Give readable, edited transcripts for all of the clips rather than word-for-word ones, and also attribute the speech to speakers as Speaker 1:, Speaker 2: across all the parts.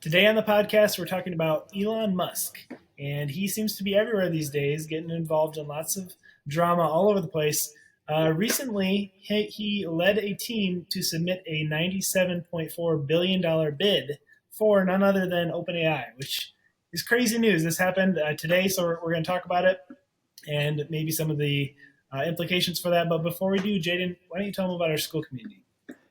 Speaker 1: Today on the podcast, we're talking about Elon Musk, and he seems to be everywhere these days, getting involved in lots of drama all over the place. Recently, he led a team to submit a $97.4 billion bid for none other than OpenAI, which is crazy news. This happened today, so we're going to talk about it and maybe some of the implications for that. But before we do, Jaeden, why don't you tell them about our school community?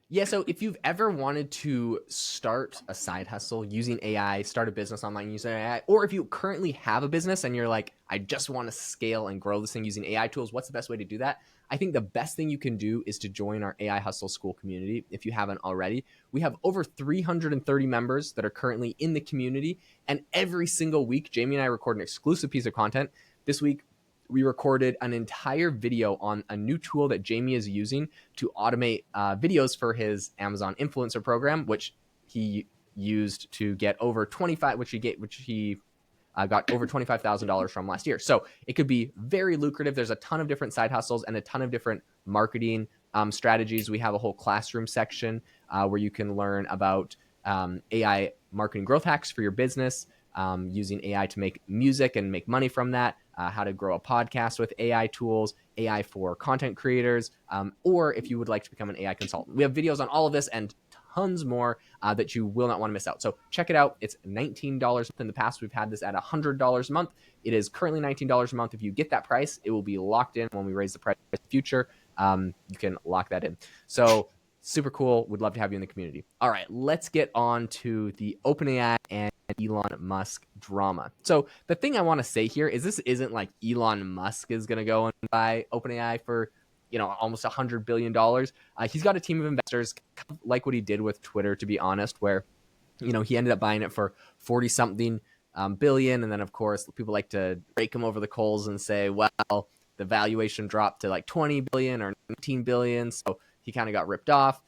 Speaker 2: Yeah, so if you've ever wanted to start a side hustle using AI, start a business online using AI, or if you currently have a business and you're like, I just want to scale and grow this thing using AI tools, what's the best way to do that? I think the best thing you can do is to join our AI Hustle School community if you haven't already. We have over 330 members that are currently in the community, and every single week, Jamie and I record an exclusive piece of content. This week, we recorded an entire video on a new tool that Jamie is using to automate videos for his Amazon influencer program, which he used to get over 25, which he got over $25,000 from last year. So it could be very lucrative. There's a ton of different side hustles and a ton of different marketing strategies. We have a whole classroom section where you can learn about AI marketing growth hacks for your business, using AI to make music and make money from that, how to grow a podcast with AI tools, AI for content creators, or if you would like to become an AI consultant. We have videos on all of this and tons more that you will not want to miss out. So check it out. It's $19. In the past, we've had this at $100 a month. It is currently $19 a month. If you get that price, it will be locked in when we raise the price in the future. You can lock that in. So super cool. Would love to have you in the community. All right, let's get on to the OpenAI and Elon Musk drama. So the thing I want to say here is this isn't like Elon Musk is going to go and buy OpenAI for, almost $100 billion. He's got a team of investors, kind of like what he did with Twitter, to be honest, where, he ended up buying it for 40 something billion. And then of course, people like to rake him over the coals and say, well, the valuation dropped to like 20 billion or 19 billion. So he kind of got ripped off.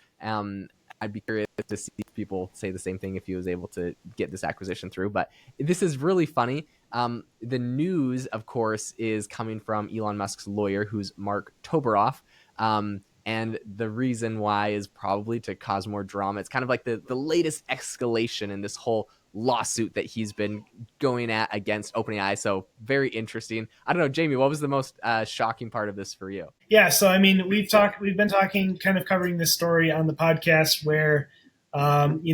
Speaker 2: I'd be curious to see if people say the same thing if he was able to get this acquisition through. But this is really funny. The news, of course, is coming from Elon Musk's lawyer, who's Mark Toberoff. And the reason why is probably to cause more drama. It's kind of like the latest escalation in this whole lawsuit that he's been going at against OpenAI. So very interesting. I don't know, Jamie, what was the most shocking part of this for you?
Speaker 1: Yeah, so I mean, we've been talking, kind of covering this story on the podcast where, Elon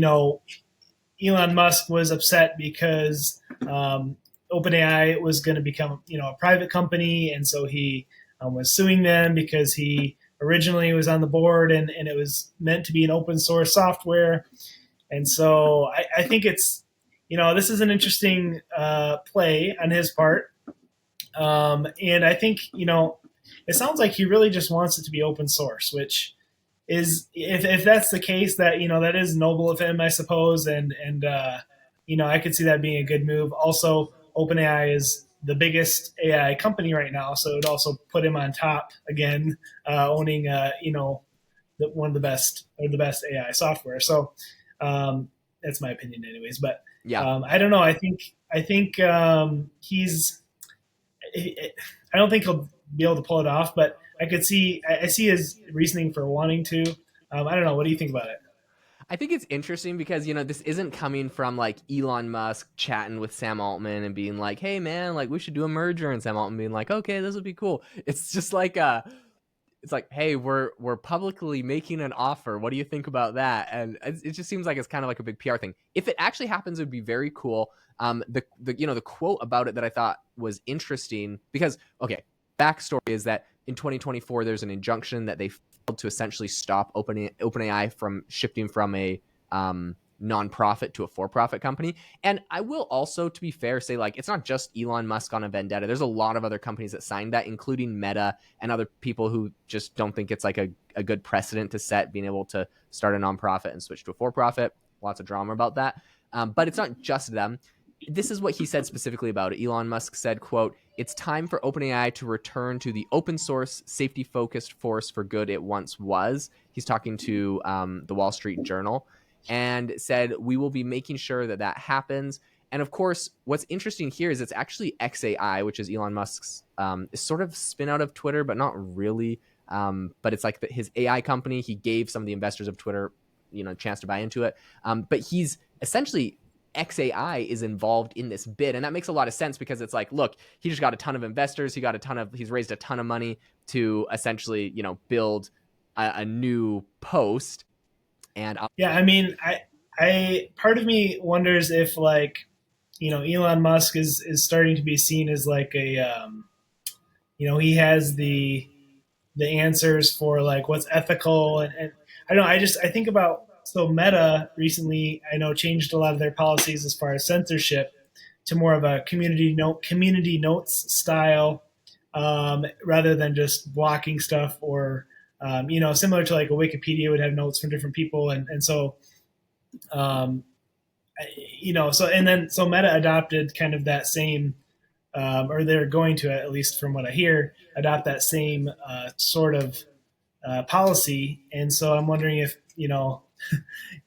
Speaker 1: Musk was upset because OpenAI was going to become, a private company, and so he was suing them because he originally was on the board and it was meant to be an open source software, and so I think it's, this is an interesting play on his part, and I think it sounds like he really just wants it to be open source, which is, if that's the case, that that is noble of him, I suppose, and I could see that being a good move. Also, OpenAI is the biggest AI company right now, so it would also put him on top again, owning one of the best AI software. So that's my opinion, anyways. But
Speaker 2: Yeah.
Speaker 1: I don't know. I think he's. I don't think he'll be able to pull it off, but I see his reasoning for wanting to. I don't know. What do you think about it?
Speaker 2: I think it's interesting because, this isn't coming from like Elon Musk chatting with Sam Altman and being like, hey man, like we should do a merger, and Sam Altman being like, okay, this would be cool. It's just like it's like, hey, we're publicly making an offer. What do you think about that? And it just seems like it's kind of like a big PR thing. If it actually happens, it would be very cool. The quote about it that I thought was interesting, because okay, backstory is that in 2024 there's an injunction that they filed to essentially stop OpenAI from shifting from a nonprofit to a for-profit company. And I will also, to be fair, say like it's not just Elon Musk on a vendetta. There's a lot of other companies that signed that, including Meta and other people who just don't think it's like a good precedent to set, being able to start a nonprofit and switch to a for-profit. Lots of drama about that. But it's not just them. This is what he said specifically about it. Elon Musk said, quote, "It's time for OpenAI to return to the open source, safety-focused force for good it once was." He's talking to the Wall Street Journal, and said, "We will be making sure that that happens." And of course, what's interesting here is it's actually XAI, which is Elon Musk's sort of spin out of Twitter, but not really. But it's like his AI company. He gave some of the investors of Twitter, a chance to buy into it. But he's essentially XAI is involved in this bid. And that makes a lot of sense because it's like, look, he just got a ton of investors. He's raised a ton of money to essentially, build a new post. And
Speaker 1: Yeah, I mean, I part of me wonders if like, Elon Musk is starting to be seen as like a, he has the answers for like what's ethical, and I don't know. I think about, so Meta recently, I know, changed a lot of their policies as far as censorship to more of a community notes style, rather than just blocking stuff, or similar to like a Wikipedia would have notes from different people, and so um, so Meta adopted kind of that same, or they're going to, at least from what I hear, adopt that same sort of policy. And so I'm wondering if,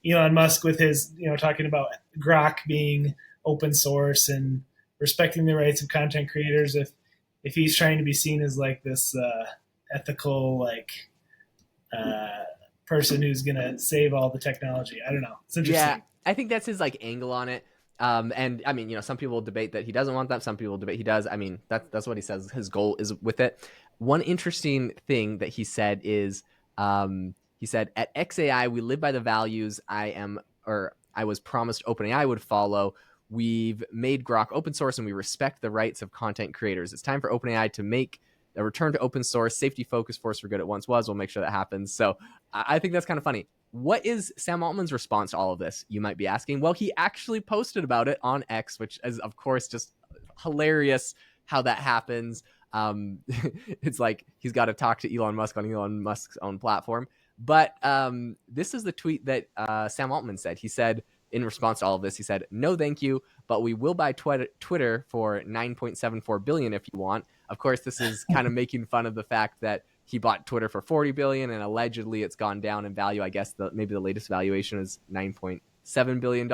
Speaker 1: Elon Musk, with his, talking about Grok being open source and respecting the rights of content creators, if he's trying to be seen as like this ethical, like uh, person who's going to save all the technology. I don't know. It's
Speaker 2: yeah,
Speaker 1: interesting.
Speaker 2: I think that's his like angle on it. And I mean, some people debate that he doesn't want that. Some people debate he does. I mean, that's what he says his goal is with it. One interesting thing that he said, at XAI, we live by the values I was promised OpenAI would follow. We've made Grok open source and we respect the rights of content creators. It's time for OpenAI to make a return to open source, safety focused, force for good it once was. We'll make sure that happens. So I think that's kind of funny. What is Sam Altman's response to all of this? You might be asking. Well, he actually posted about it on X, which is, of course, just hilarious how that happens. It's like he's got to talk to Elon Musk on Elon Musk's own platform. But this is the tweet that Sam Altman said. He said, in response to all of this, he said, "No, thank you, but we will buy Twitter for $9.74 billion if you want." Of course, this is kind of making fun of the fact that he bought Twitter for $40 billion and allegedly it's gone down in value. I guess maybe the latest valuation is $9.7 billion.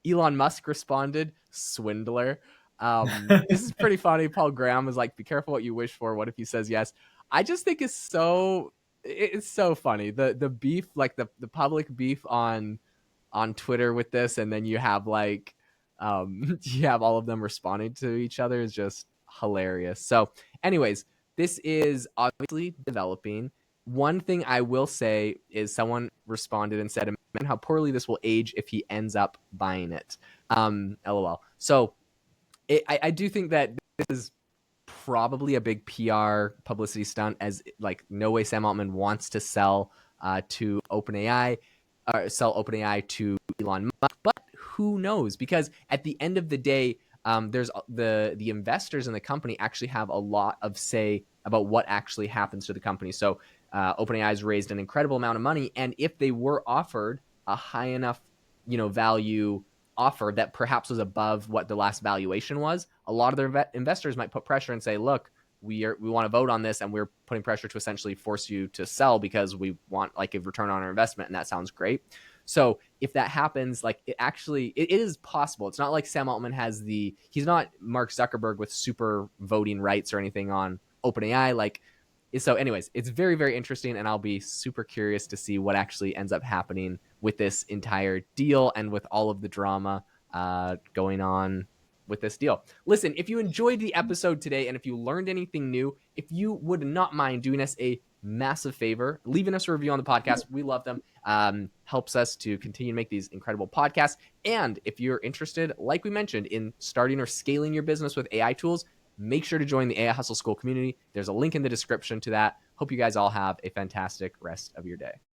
Speaker 2: Elon Musk responded, "Swindler." This is pretty funny. Paul Graham was like, "Be careful what you wish for. What if he says yes?" I just think it's so funny. The beef, like the public beef on Twitter with this, and then you have like you have all of them responding to each other, is just hilarious. So anyways, this is obviously developing. One thing I will say is someone responded and said, "Imagine how poorly this will age if he ends up buying it." LOL. So I do think that this is probably a big PR publicity stunt, as like no way Sam Altman wants to sell to OpenAI, or sell OpenAI to Elon Musk. But who knows? Because at the end of the day, there's the investors in the company actually have a lot of say about what actually happens to the company. So OpenAI has raised an incredible amount of money, and if they were offered a high enough, value offer that perhaps was above what the last valuation was, a lot of their investors might put pressure and say, "Look, we want to vote on this, and we're putting pressure to essentially force you to sell because we want like a return on our investment," and that sounds great. So if that happens, like it is possible. It's not like Sam Altman he's not Mark Zuckerberg with super voting rights or anything on OpenAI. So anyways, it's very, very interesting, and I'll be super curious to see what actually ends up happening with this entire deal and with all of the drama going on with this deal. Listen, if you enjoyed the episode today and if you learned anything new, if you would not mind doing us a massive favor, leaving us a review on the podcast. We love them. Helps us to continue to make these incredible podcasts. And if you're interested, like we mentioned, in starting or scaling your business with AI tools, make sure to join the AI Hustle School community. There's a link in the description to that. Hope you guys all have a fantastic rest of your day.